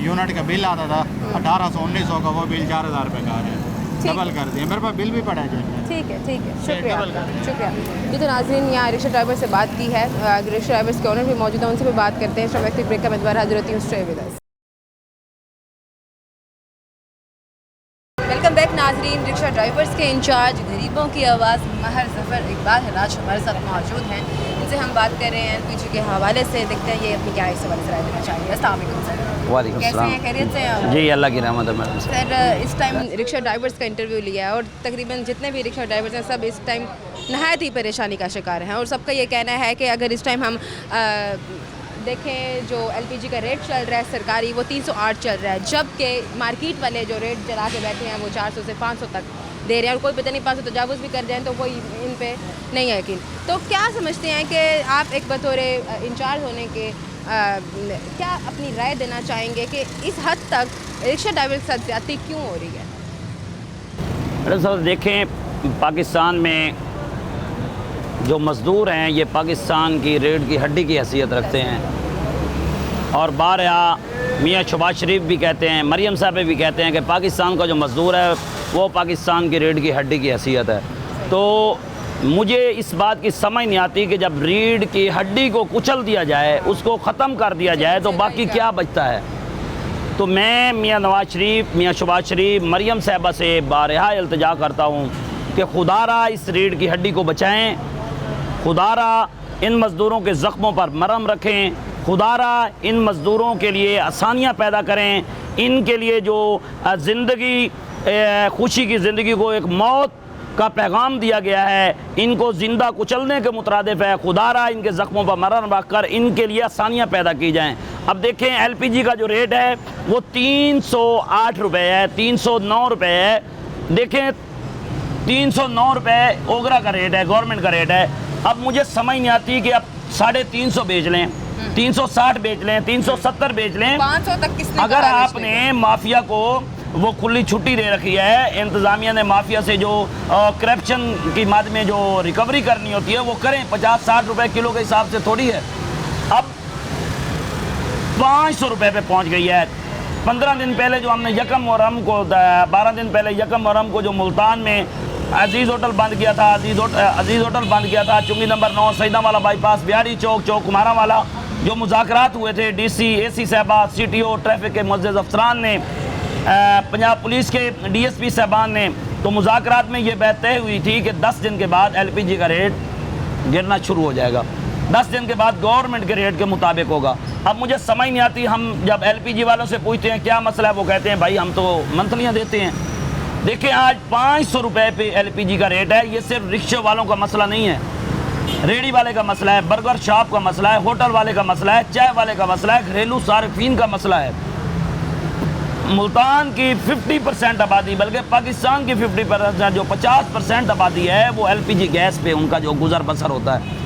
यूनिट का बिल आता था 1800-1900 का, वो बिल 4000 रुपये का आ रहा है, डबल कर दिया। मेरे पास बिल भी पड़ा है जो ठीक है, शुक्रिया डबल कर दिया। शुक्रिया। जी तो नाज़रीन, यहाँ रिक्शा ड्राइवर से बात की है, रिक्शा ड्राइवर्स के ओनर भी मौजूद हैं, उनसे भी बात करते हैं। श्रमिक ब्रेक का मैं दोबारा हाजिर होती हूँ, stay with us. Welcome back नाजरीन। रिक्शा ड्राइवर्स के इंचार्ज, गरीबों की आवाज़ महर ज़फ़र इकबाल हराज हमारे साथ मौजूद हैं, इनसे हम बात कर रहे हैं LPG के हवाले से। देखते हैं ये अपनी क्या इस सवाल से राय देना चाहिए। अस्सलाम वालेकुम सर। वालेकुम कैसे सलाम। हैं, खैरियत से हैं आप? जी अल्लाह की रहमत है मैडम। सर इस टाइम रिक्शा ड्राइवर्स का इंटरव्यू लिया है और तकरीबन जितने भी रिक्शा ड्राइवर्स हैं सब इस टाइम नहायत ही परेशानी का शिकार हैं, और सबका ये कहना है कि अगर इस टाइम हम देखें जो LPG का रेट चल रहा है सरकारी, वो 308 चल रहा है, जबकि मार्केट वाले जो रेट चला के बैठे हैं वो 400 से 500 तक दे रहे हैं, और कोई पता नहीं 500 तजावुज़ भी कर जाएँ तो कोई इन पे नहीं है यकीन। तो क्या समझते हैं कि आप एक बतौर इंचार्ज होने के क्या अपनी राय देना चाहेंगे कि इस हद तक रिक्शा ड्राइवर के साथ ज़्यादती क्यों हो रही है? मैडम साहब देखें, पाकिस्तान में जो मज़दूर हैं ये पाकिस्तान की रीढ़ की हड्डी की हैसियत रखते हैं, और बारहा मियाँ शहबाज शरीफ भी कहते हैं, मरियम साहब भी कहते हैं कि पाकिस्तान का जो मज़दूर है वो पाकिस्तान की रीढ़ की हड्डी की हैसियत है। तो मुझे इस बात की समझ नहीं आती कि जब रीढ़ की हड्डी को कुचल दिया जाए, उसको ख़त्म कर दिया जाए, तो बाकी क्या बचता है। तो मैं मियाँ नवाज शरीफ, मियाँ शहबाज शरीफ, मरियम साहबा से बारहा इल्तिजा करता हूँ कि खुदारा इस रीढ़ की हड्डी को बचाएँ, खुदारा इन मज़दूरों के ज़ख्मों पर मरहम रखें, खुदारा इन मज़दूरों के लिए आसानियाँ पैदा करें, इनके लिए जो ज़िंदगी खुशी की ज़िंदगी को एक मौत का पैगाम दिया गया है, इनको ज़िंदा कुचलने के मुतरादिफ है, खुदारा इनके ज़ख्मों पर मरहम रख कर इनके लिए आसानियाँ पैदा की जाएँ। अब देखें LPG का जो रेट है वो 308 रुपये है, 309 रुपये है। देखें 309 रुपये ओगरा का रेट है, गवर्नमेंट का रेट है। अब मुझे समझ नहीं आती कि अब 350 बेच लें, 360 बेच लें, 370 बेच लें, 500 तक किसने अगर कहा आपने माफिया को वो खुली छुट्टी दे रखी है, इंतज़ामिया ने माफिया से जो करप्शन की मद में जो रिकवरी करनी होती है वो करें, 50-60 रुपए किलो के हिसाब से थोड़ी है। अब 500 रुपये पे पहुंच गई है। 15 दिन पहले जो हमने यकम मुहर्रम को, 12 दिन पहले यकम मुहर्रम को जो मुल्तान में अजीज़ होटल बंद किया था, अजीज़ होटल बंद किया था, चुंगी नंबर 9 सईदा वाला बाईपास, बिहारी चौक कुमारा वाला, जो मुज़ाकरात हुए थे DC AC साहबा, CTO ट्रैफिक के मुअज़्ज़ज़ अफसरान ने, पंजाब पुलिस के DSP साहबान ने, तो मुज़ाकरात में ये बात तय हुई थी कि 10 दिन के बाद LPG का रेट गिरना शुरू हो जाएगा, 10 दिन के बाद गवर्नमेंट के रेट के मुताबिक होगा। अब मुझे समझ नहीं आती, हम जब LPG वालों से पूछते हैं क्या मसला है, वो कहते हैं भाई हम तो मंथलियाँ देते हैं। देखिए आज 500 रुपये पे LPG का रेट है। ये सिर्फ रिक्शे वालों का मसला नहीं है, रेडी वाले का मसला है, बर्गर शॉप का मसला है, होटल वाले का मसला है, चाय वाले का मसला है, घरेलू सार्फिन का मसला है। मुल्तान की 50% आबादी, बल्कि पाकिस्तान की 50%, जो 50% आबादी है वो LPG गैस पे उनका जो गुजर बसर होता है,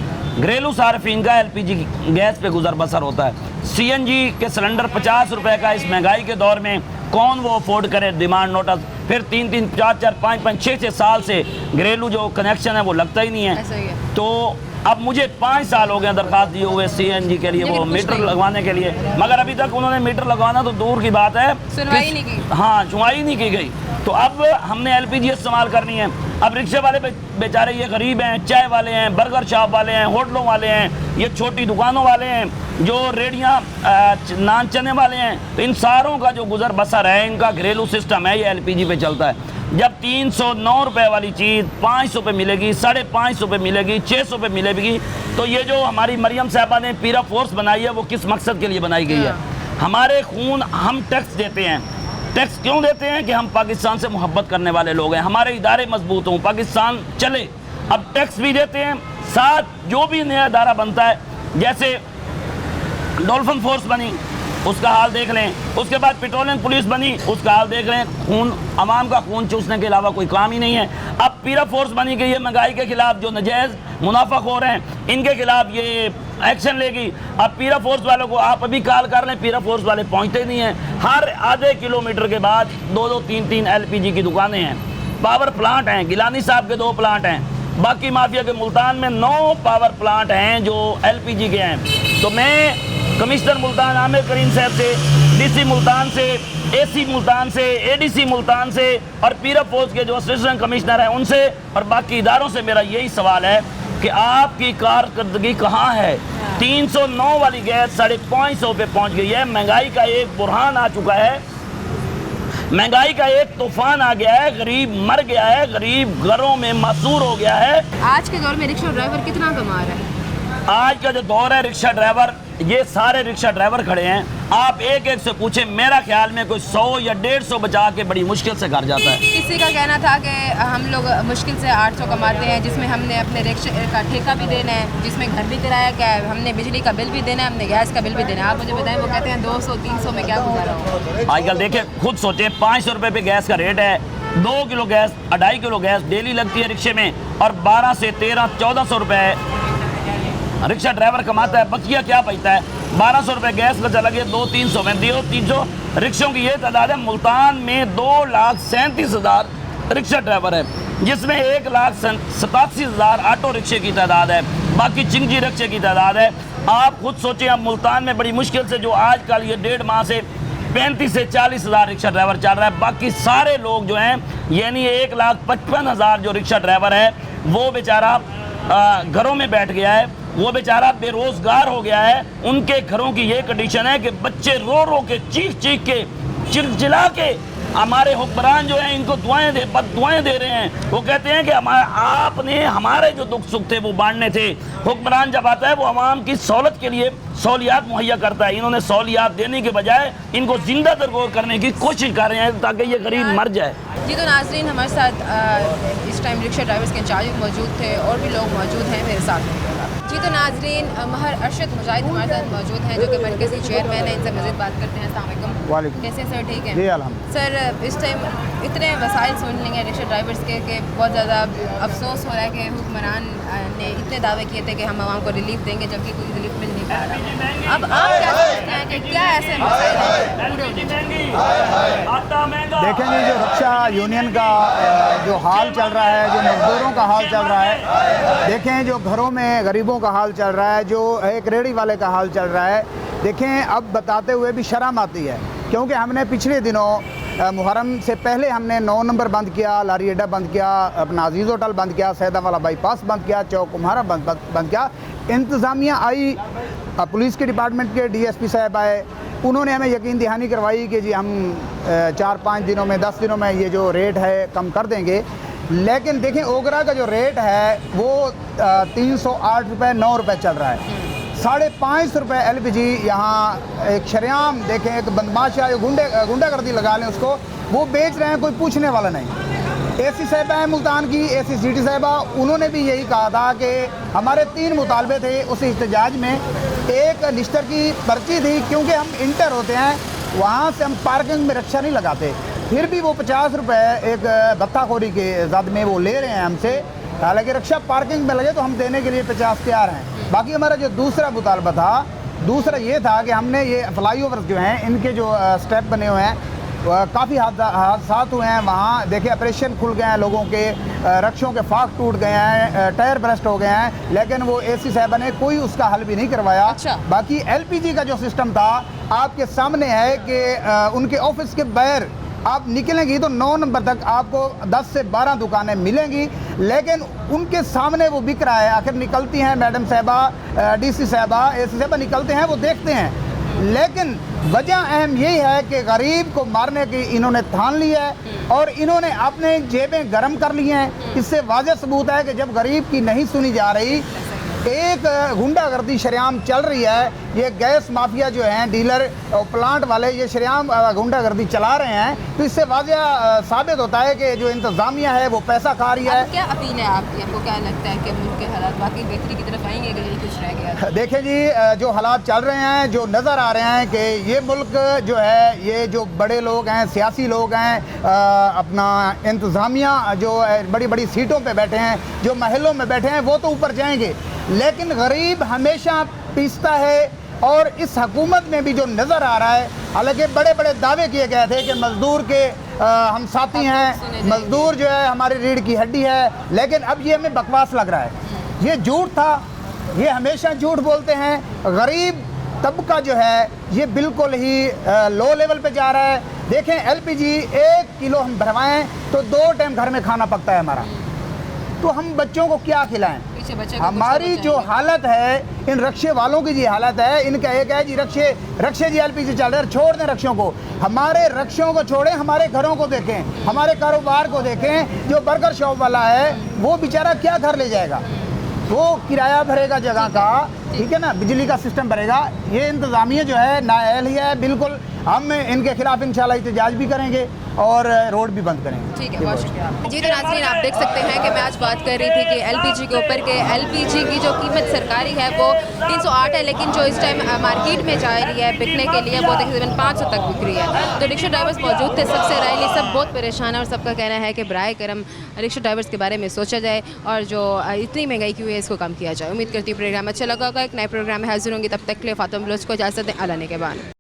घरेलू सार्फिन का LPG गैस पे गुजर बसर होता है। CNG के सिलेंडर 50 रुपए का इस महंगाई के दौर में कौन वो अफोर्ड करे? डिमांड नोटिस फिर 3-3, 4-4, 5-5, 6-6 साल से घरेलू जो कनेक्शन है वो लगता ही नहीं ऐसा ही है। है। तो अब मुझे 5 साल हो गए दरखास्त दिए हुए CNG के लिए, वो मीटर लगवाने के लिए, मगर अभी तक उन्होंने मीटर लगवाना तो दूर की बात है, सुनवाई नहीं की। हाँ, सुनवाई नहीं की गई। तो अब हमने LPG इस्तेमाल करनी है। अब रिक्शे वाले बेचारे ये गरीब हैं, चाय वाले हैं, बर्गर शॉप वाले हैं, होटलों वाले हैं, ये छोटी दुकानों वाले हैं, जो रेडियाँ नान चने वाले हैं, तो इन सारों का जो गुजर बसर है, इनका घरेलू सिस्टम है, ये LPG पे चलता है। जब 309 रुपए वाली चीज़ 500 पे मिलेगी, 550 पे मिलेगी, 600 पे मिलेगी, तो ये जो हमारी मरियम साहबा ने पीरा फोर्स बनाई है वो किस मकसद के लिए बनाई गई है? हमारे खून, हम टैक्स देते हैं। टैक्स क्यों देते हैं? कि हम पाकिस्तान से मोहब्बत करने वाले लोग हैं, हमारे इदारे मजबूत हों, पाकिस्तान चले। अब टैक्स भी देते हैं, साथ जो भी नया इदारा बनता है, जैसे डॉल्फिन फोर्स बनी, उसका हाल देख लें, उसके बाद पेट्रोलियम पुलिस बनी, उसका हाल देख लें। खून, अवाम का खून चूसने के अलावा कोई काम ही नहीं है। अब पीरा फोर्स बनी गई है, महंगाई के खिलाफ जो नजायज़ मुनाफाखोर हैं, इनके खिलाफ ये एक्शन लेगी। अब पीरा फोर्स वालों को आप अभी कॉल कर लें, पीरा फोर्स वाले पहुंचते नहीं हैं। हर आधे किलोमीटर के बाद 2-2, 3-3 LPG की दुकानें हैं। पावर प्लांट हैं, गिलानी साहब के 2 प्लांट हैं, बाकी माफिया के मुल्तान में 9 पावर प्लांट हैं जो LPG के हैं। तो मैं कमिश्नर मुल्तान आमिर करीम साहब से, DC मुल्तान से, AC मुल्तान से, ADC मुल्तान से और पीरा फोर्स के जो असिस्टेंट कमिश्नर हैं उनसे और बाकी इदारों से मेरा यही सवाल है कि आपकी कारकर्दगी कहाँ है? 309 वाली गैस 550 पे पहुँच गई है। महंगाई का एक बुरहान आ चुका है, महंगाई का एक तूफान आ गया है, गरीब मर गया है, गरीब घरों में मासूर हो गया है। आज के दौर में रिक्शा ड्राइवर कितना कमा रहा है? आज का जो दौर है रिक्शा ड्राइवर, ये सारे रिक्शा ड्राइवर खड़े हैं, आप एक एक से पूछें, मेरा ख्याल में कोई 100 या 150 बचा के बड़ी मुश्किल से घर जाता है। किसी का कहना था कि हम लोग मुश्किल से 800 कमाते हैं, जिसमें हमने अपने रिक्शे का ठेका भी देना है, जिसमें घर भी किराया का है, हमने बिजली का बिल भी देना है, हमने गैस का बिल भी देना है। आप मुझे बताएं, वो कहते हैं 200-300 में क्या गुजारा हो? आजकल देखिए, खुद सोचें, 500 रुपये पे गैस का रेट है, 2 kilo gas, 2.5 kilo gas daily लगती है रिक्शे में, और 12 से 13-1400 रुपये रिक्शा ड्राइवर कमाता है। बचिया क्या बचता है? 1200 रुपये गैस का चला गया, 200-300 में दियो 300। रिक्शों की ये तादाद है, मुल्तान में 2,37,000 रिक्शा ड्राइवर है, जिसमें 1,87,000 ऑटो रिक्शे की तादाद है, बाकी चिंगी रिक्शे की तादाद है। आप खुद सोचें, अब मुल्तान में बड़ी मुश्किल से जो आजकल ये 1.5 माह से 35 से 40,000 रिक्शा ड्राइवर चल रहा है। बाकी सारे लोग जो हैं, यानी 1,55,000 जो रिक्शा ड्राइवर है, वो बेचारा घरों में बैठ गया है, वो बेचारा बेरोजगार हो गया है। उनके घरों की ये कंडीशन है कि बच्चे रो रो के, चीख चीख के, चिल्ला के हमारे हुक्मरान जो हैं इनको दुआएं दे रहे हैं। वो कहते हैं कि आपने हमारे जो दुख सुख थे वो बांटने थे। हुक्मरान जब आता है वो आवाम की सहूलत के लिए सहूलियात मुहैया करता है। इन्होंने सहूलियात देने के बजाय इनको जिंदा दरगोर करने की कोशिश कर रहे हैं ताकि ये गरीब मर जाए। जी, तो नाजरीन, हमारे साथ इस टाइम रिक्शा ड्राइवर्स के इंचार्ज मौजूद थे और भी लोग मौजूद हैं मेरे साथ। जी, तो नाजरीन, महर अरशद मुजाहिद हमारे साथ मौजूद हैं, जो कि मरकज़ी चेयरमैन हैं। इनसे मज़ीद बात करते हैं। अस्सलाम वालेकुम। कैसे सर? ठीक है जी, अल्हम्दुलिल्लाह। सर, इस टाइम इतने वसाइल सुन लेंगे रिक्शा ड्राइवर्स के कि बहुत ज़्यादा अफसोस हो रहा है कि हुक्मरान ने इतने दावे किए थे कि हम आवाम को रिलीफ देंगे, जबकि कोई रिलीफ मिल नहीं पा रहा। अब आप क्या सोचते हैं कि क्या ऐसे मसाइल हैं पूरे? देखेंगे जो रिक्शा यूनियन का जो हाल चल रहा है, जो मजदूरों का हाल चल रहा है, देखें जो घरों में गरीबों का हाल चल रहा है, जो एक रेहड़ी वाले का हाल चल रहा है, देखें अब बताते हुए भी शर्म आती है, क्योंकि हमने पिछले दिनों मुहर्रम से पहले हमने 9 नंबर बंद किया, लारी अड्डा बंद किया, अपना अजीज़ होटल बंद किया, सैदा वाला बाईपास बंद किया, चौक कुम्हारा बंद किया। इंतज़ामिया आई, पुलिस के डिपार्टमेंट के DSP साहब आए, उन्होंने हमें यकीन दहानी करवाई कि जी हम 4-5 दिनों में, 10 दिनों में ये जो रेट है कम कर देंगे। लेकिन देखें ओगरा का जो रेट है वो 308 रुपये 9 रुपये चल रहा है। 550 रुपये LPG यहाँ एक शरेआम, देखें एक बदमाशा गुंडागर्दी लगा लें उसको, वो बेच रहे हैं, कोई पूछने वाला नहीं। AC साहबा है मुल्तान की, AC सिटी साहबा, उन्होंने भी यही कहा था कि हमारे 3 मुतालबे थे उस एहतजाज में। एक लिस्टर की पर्ची थी, क्योंकि हम इंटर होते हैं, वहाँ से हम पार्किंग में रिक्शा नहीं लगाते, फिर भी वो 50 रुपये एक भत्ताखोरी के जद में वो ले रहे हैं हमसे। हालांकि रिक्शा पार्किंग में लगे तो हम देने के लिए 50 तैयार हैं। बाकी हमारा जो दूसरा मुतालबा था दूसरा ये था कि हमने ये फ्लाईओवर्स जो हैं इनके जो स्टेप बने हुए हैं काफ़ी हादसा हुए हैं वहाँ। देखिए ऑपरेशन खुल गए हैं लोगों के, रक्षों के फाक टूट गए हैं, टायर ब्रस्ट हो गए हैं, लेकिन वो एसी साहब ने कोई उसका हल भी नहीं करवाया। अच्छा। बाकी एलपीजी का जो सिस्टम था आपके सामने है कि उनके ऑफिस के बाहर आप निकलेंगी तो 9 नंबर तक आपको 10 से 12 दुकानें मिलेंगी, लेकिन उनके सामने वो बिक रहा है। आखिर निकलती हैं मैडम साहबा, डीसी साहबा, एसी साहबा निकलते हैं, वो देखते हैं, लेकिन वजह अहम यही है कि गरीब को मारने की इन्होंने ठान ली है और इन्होंने अपने जेबें गर्म कर ली हैं। इससे वाज़ेह सबूत है कि जब गरीब की नहीं सुनी जा रही, एक गुंडागर्दी शरेआम चल रही है। ये गैस माफिया जो हैं, डीलर और प्लांट वाले, ये शरेआम गुंडागर्दी चला रहे हैं, तो इससे वाज़ेह साबित होता है कि जो इंतज़ामिया है वो पैसा खा रही है। क्या अपील है आपकी? आपको क्या लगता है कि मुल्क के हालात बाकी बेहतरी की तरफ आएंगे कि यही कुछ रह गया? देखिए जी, जो हालात चल रहे हैं, जो नज़र आ रहे हैं कि ये मुल्क जो है, ये जो बड़े लोग हैं, सियासी लोग हैं, अपना इंतज़ामिया जो बड़ी बड़ी सीटों पे बैठे हैं, जो महलों में बैठे हैं, वो तो ऊपर जाएंगे, लेकिन गरीब हमेशा पीसता है। और इस हुकूमत में भी जो नज़र आ रहा है, हालांकि बड़े बड़े दावे किए गए थे कि मज़दूर के हम साथी हैं, मज़दूर जो है हमारी रीढ़ की हड्डी है, लेकिन अब ये हमें बकवास लग रहा है। ये झूठ था, ये हमेशा झूठ बोलते हैं। गरीब तबका जो है ये बिल्कुल ही लो लेवल पे जा रहा है। देखें एलपीजी 1 किलो हम भरवाएं तो 2 टाइम घर में खाना पकता है हमारा, तो हम बच्चों को क्या खिलाएं? हमारी जो हालत है, इन रक्शे वालों की जी हालत है, इनका एक है जी रक्शे जी एलपीजी चल रहे हैं, छोड़ दें रक्षों को। हमारे रक्षों को छोड़ें, हमारे घरों को देखें, हमारे कारोबार को देखें। जो बर्गर शॉप वाला है वो बेचारा क्या घर ले जाएगा? वो किराया भरेगा जगह का, ठीक है ना, बिजली का सिस्टम भरेगा। ये इंतज़ामिया जो है नाअहल ही है बिल्कुल। हम इनके खिलाफ इंशाल्लाह एहतजाज भी करेंगे और रोड भी बंद करेंगे। ठीक है, बहुत शुक्रिया। जी तो नाज़रीन, आप देख सकते हैं कि मैं आज बात कर रही थी कि एलपीजी के ऊपर के एलपीजी की जो कीमत सरकारी है वो 308 है, लेकिन जो इस टाइम मार्केट में जा रही है बिकने के लिए वो तकरीबन 500 तक बिक रही है। तो रिक्शा ड्राइवर्स मौजूद थे, सबसे राय ली, सब बहुत परेशान है और सबका कहना है कि बराए करम रिक्शा ड्राइवर्स के बारे में सोचा जाए और जो इतनी महंगाई क्यों है इसको कम किया जाए। उम्मीद करती हूँ प्रोग्राम अच्छा लगा होगा। एक नए प्रोग्राम में हाजिर होंगी, तब तक के लिए फातिमा बलोच को इजाज़त दें। अल्लाह ने के बाद।